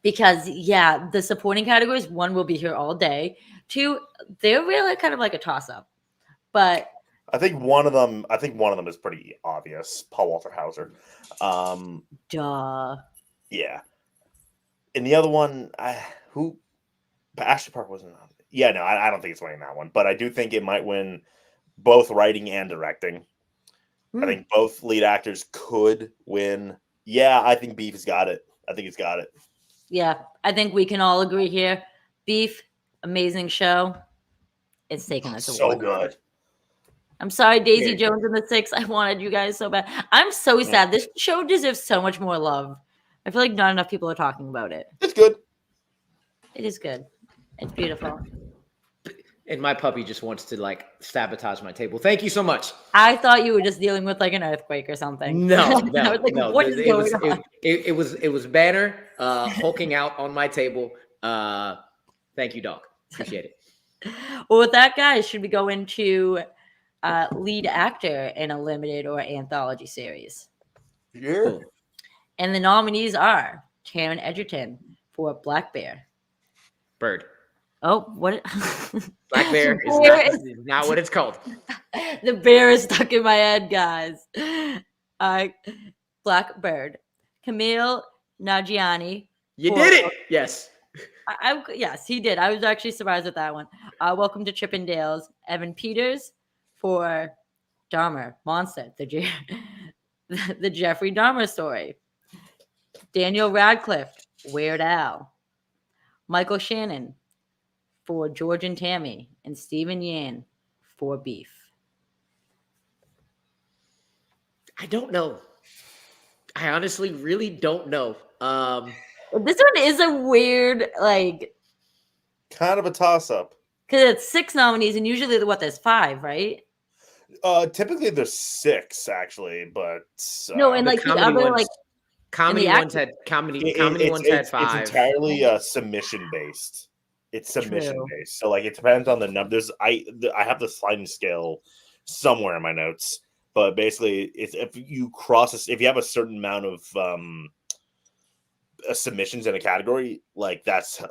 Because the supporting categories, 1 will be here all day. 2, they're really kind of like a toss-up. But I think one of them is pretty obvious. Paul Walter Hauser. Duh. Yeah. And the other one, Ashley Park wasn't on. Yeah, no, I don't think it's winning that one. But I do think it might win both writing and directing. I think both lead actors could win. Yeah, I think Beef has got it. I think it's got it. Yeah, I think we can all agree here. Beef, amazing show. It's taking this award. So good. I'm sorry, Daisy Jones and the Six. I wanted you guys so bad. I'm so sad. This show deserves so much more love. I feel like not enough people are talking about it. It's good. It is good. It's beautiful. And my puppy just wants to sabotage my table. Thank you so much. I thought you were just dealing with an earthquake or something. No. I was like, what is going on? It was Banner hulking out on my table. Thank you, dog. Appreciate it. Well, with that, guys, should we go into lead actor in a limited or anthology series? Yeah. Cool. And the nominees are Taron Egerton for Black Bear. Bird. Oh, what? Black Bear is not what it's called. The bear is stuck in my head, guys. Black Bird. Camille Nanjiani. You did it. Yes. Yes, he did. I was actually surprised with that one. Welcome to Chippendales. Evan Peters for Dahmer, Monster, the Jeffrey Dahmer story. Daniel Radcliffe, Weird Al. Michael Shannon for George and Tammy, and Stephen Yan for Beef. I don't know. I honestly really don't know. This one is a weird, kind of a toss-up. Because it's 6 nominees, and usually there's 5, right? Typically there's 6 actually, but no, and the other comedy ones had comedy ones had 5. It's entirely submission based. It's submission based, so it depends on the numbers. I have the sliding scale somewhere in my notes, but basically, if you have a certain amount of submissions in a category, that's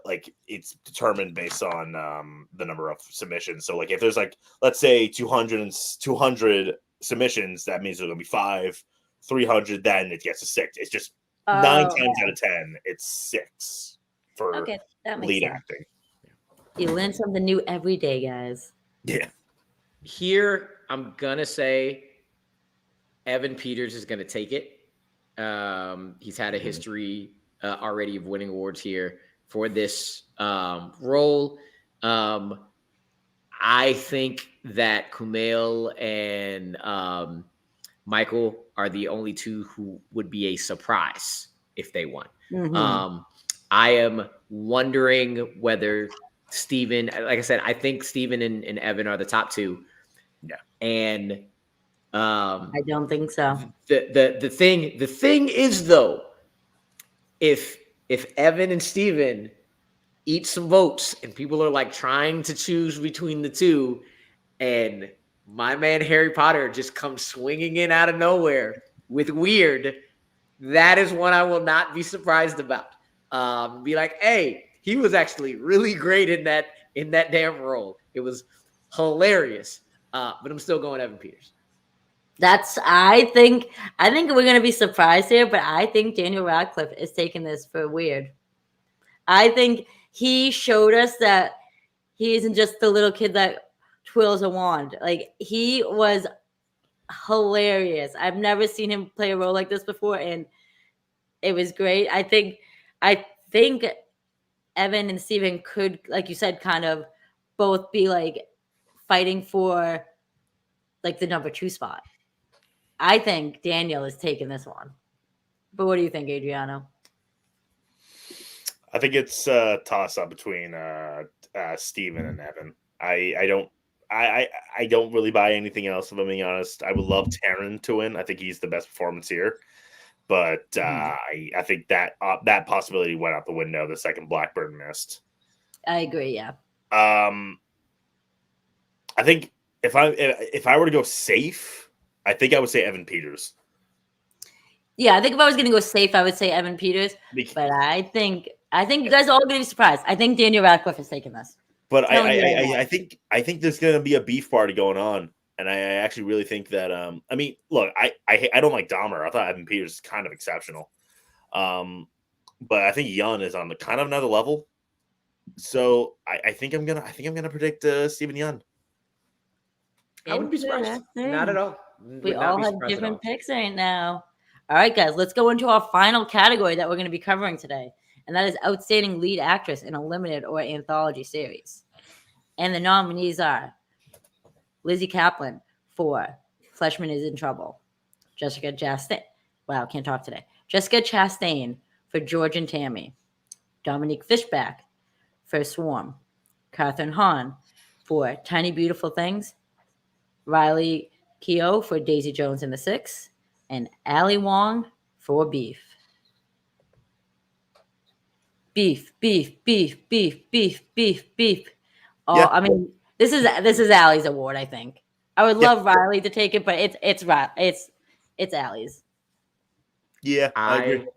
it's determined based on the number of submissions. So if there's let's say 200 submissions, that means there's gonna be 5. 300, then it gets a 6. It's just 9 times out of 10, it's 6 for lead acting. You learn something new every day, guys. Yeah. Here, I'm gonna say Evan Peters is gonna take it. He's had a history already of winning awards here for this role. I think that Kumail and Michael are the only 2 who would be a surprise if they won. Mm-hmm. I am wondering whether Steven, like I said, I think Steven and Evan are the top 2. Yeah. And I don't think so. The thing is though, if Evan and Steven eat some votes and people are trying to choose between the 2, and my man Harry Potter just comes swinging in out of nowhere with Weird, that is one I will not be surprised about. Be like, hey, he was actually really great in that damn role. It was hilarious. But I'm still going Evan Peters. I think we're gonna be surprised here, but I think Daniel Radcliffe is taking this for Weird. I think he showed us that he isn't just the little kid that twirls a wand. He was hilarious. I've never seen him play a role like this before, and it was great. I think Evan and Steven could, like you said, kind of both be like fighting for like the number 2 spot. I think Daniel is taking this one. But what do you think, Adriano? I think it's a toss up between Steven and Evan. I don't really buy anything else, if I'm being honest. I would love Taryn to win. I think he's the best performance here. But I think that possibility went out the window the second Blackbird missed. I agree, yeah. I think if I were to go safe, I think I would say Evan Peters. Yeah, I think if I was going to go safe, I would say Evan Peters. But I think you guys are all going to be surprised. I think Daniel Radcliffe is taking this. But I think there's going to be a beef party going on, and I actually really think that I mean, look, I don't like Dahmer. I thought Evan Peters is kind of exceptional, but I think Yun is on the kind of another level. So I think I'm gonna predict Steven Yeun. I wouldn't be surprised. Not at all. We all have different picks right now. All right, guys, let's go into our final category that we're going to be covering today, and that is Outstanding Lead Actress in a Limited or Anthology Series. And the nominees are Lizzie Kaplan for Fleshman is in Trouble, Jessica Chastain. Wow, can't talk today. Jessica Chastain for George and Tammy, Dominique Fishback for Swarm, Catherine Hahn for Tiny Beautiful Things, Riley Keough for Daisy Jones and the Six, and Ali Wong for Beef. Beef, beef, beef, beef, beef, beef, beef. Oh, yeah. I mean, this is Allie's award, I think. I would love Riley to take it, but it's Allie's. Yeah, I agree.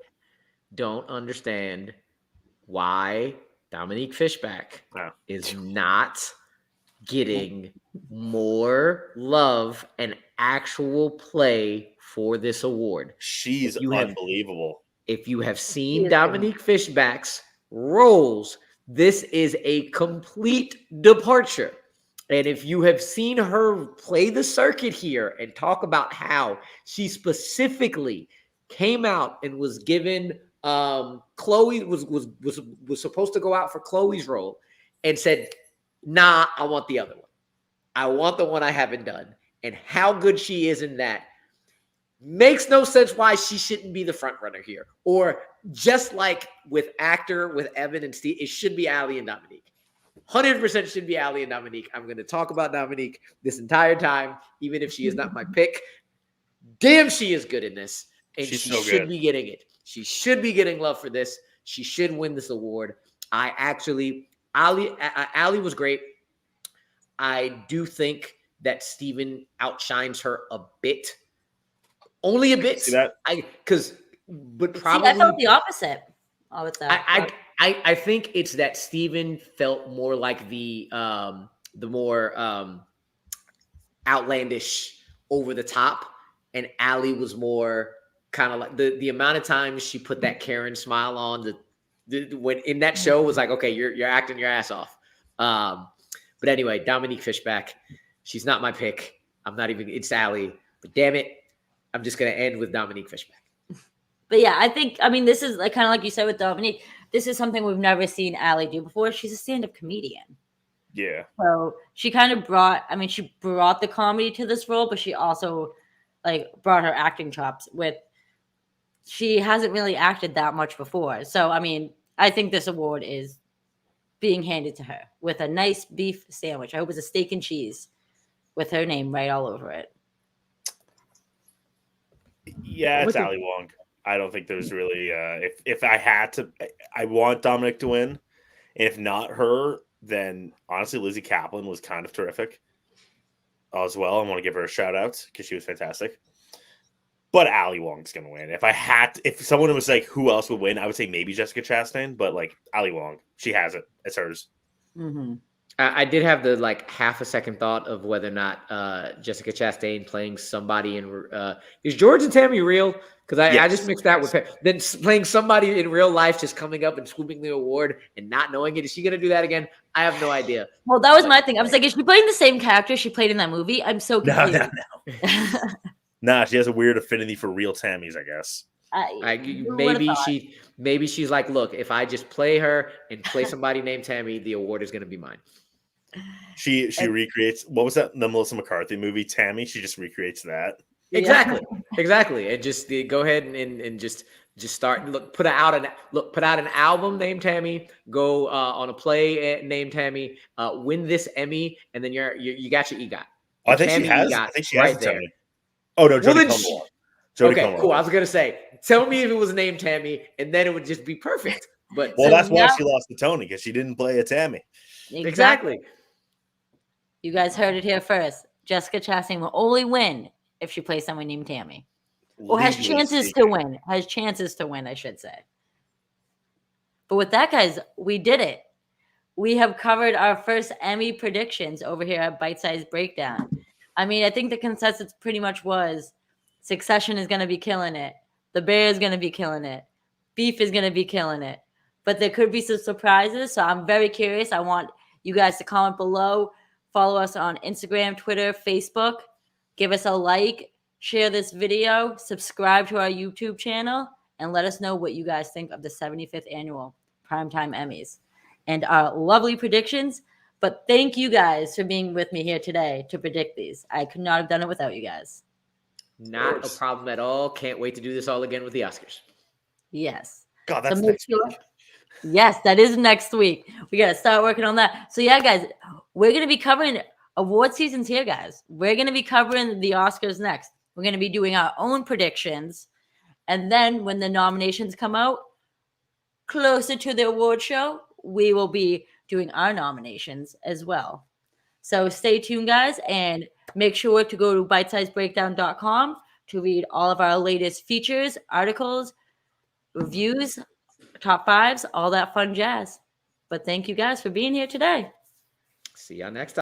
Don't understand why Dominique Fishback is not getting more love and actual play for this award. She's unbelievable. If you have seen Dominique Fishback's roles, this is a complete departure. And if you have seen her play the circuit here and talk about how she specifically came out and was given Chloe was supposed to go out for Chloe's role and said, nah, I want the other one. I want the one I haven't done. And how good she is in that makes no sense why she shouldn't be the front runner here. Or just like with Evan and Steve, it should be Ali and Dominique. 100% should be Ali and Dominique. I'm going to talk about Dominique this entire time, even if she is not my pick. Damn, she is good in this. And she should be getting it. She should be getting love for this. She should win this award. Ali was great. I do think that Steven outshines her a bit. Only a bit. See that? I felt the opposite. I think it's that Steven felt more like the more outlandish, over the top, and Ali was more kind of like the amount of times she put that Karen smile on when in that show was like, okay, you're acting your ass off. But anyway, Dominique Fishback, she's not my pick. It's Ali, but damn it, I'm just gonna end with Dominique Fishback. But yeah, this is like kind of like you said with Dominique. This is something we've never seen Ali do before. She's a stand-up comedian. Yeah. So she kind of brought the comedy to this role, but she also brought her acting chops she hasn't really acted that much before. So, I think this award is being handed to her with a nice beef sandwich. I hope it's a steak and cheese with her name right all over it. Yeah, it's Ali Wong. I don't think there's really if I had to, I want Dominic to win. If not her, then honestly Lizzie Kaplan was kind of terrific as well. I want to give her a shout out because she was fantastic. But Ali Wong's gonna win. If someone was like who else would win, I would say maybe Jessica Chastain, but Ali Wong, she has it. It's hers. Mm-hmm. I did have the half a second thought of whether or not Jessica Chastain playing somebody in is George and Tammy real? Because I just mixed that with then playing somebody in real life just coming up and swooping the award and not knowing it. Is she going to do that again? I have no idea. Well, that was my thing. I was like, is she playing the same character she played in that movie? I'm so confused. No. Nah, she has a weird affinity for real Tammys, I guess. Maybe she's like, look, if I just play her and play somebody named Tammy, the award is going to be mine. She recreates, what was that, the Melissa McCarthy movie, Tammy? She just recreates that. Exactly. And just go ahead and just start put out an album named Tammy. Go on a play named Tammy. Win this Emmy, and then you got your EGOT. I think she has. I think she has Tammy. There. Oh no, Jodie Comer. Okay, cool. I was gonna say, tell me if it was named Tammy, and then it would just be perfect. But that's why she lost to Tony, because she didn't play a Tammy. Exactly. You guys heard it here first. Jessica Chastain will only win if she plays someone named Tammy. Or has chances to win. Has chances to win, I should say. But with that, guys, we did it. We have covered our first Emmy predictions over here at Bitesize Breakdown. I mean, I think the consensus pretty much was Succession is going to be killing it. The Bear is going to be killing it. Beef is going to be killing it. But there could be some surprises. So I'm very curious. I want you guys to comment below. Follow us on Instagram, Twitter, Facebook. Give us a like. Share this video. Subscribe to our YouTube channel. And let us know what you guys think of the 75th Annual Primetime Emmys and our lovely predictions. But thank you guys for being with me here today to predict these. I could not have done it without you guys. Not a problem at all. Can't wait to do this all again with the Oscars. Yes. God, that's next week. Yes, that is next week. We got to start working on that. So, yeah, guys, we're going to be covering award seasons here, guys. We're going to be covering the Oscars next. We're going to be doing our own predictions. And then when the nominations come out, closer to the award show, we will be doing our nominations as well. So stay tuned, guys, and make sure to go to bitesizebreakdown.com to read all of our latest features, articles, reviews, top fives, all that fun jazz. But thank you guys for being here today. See y'all next time.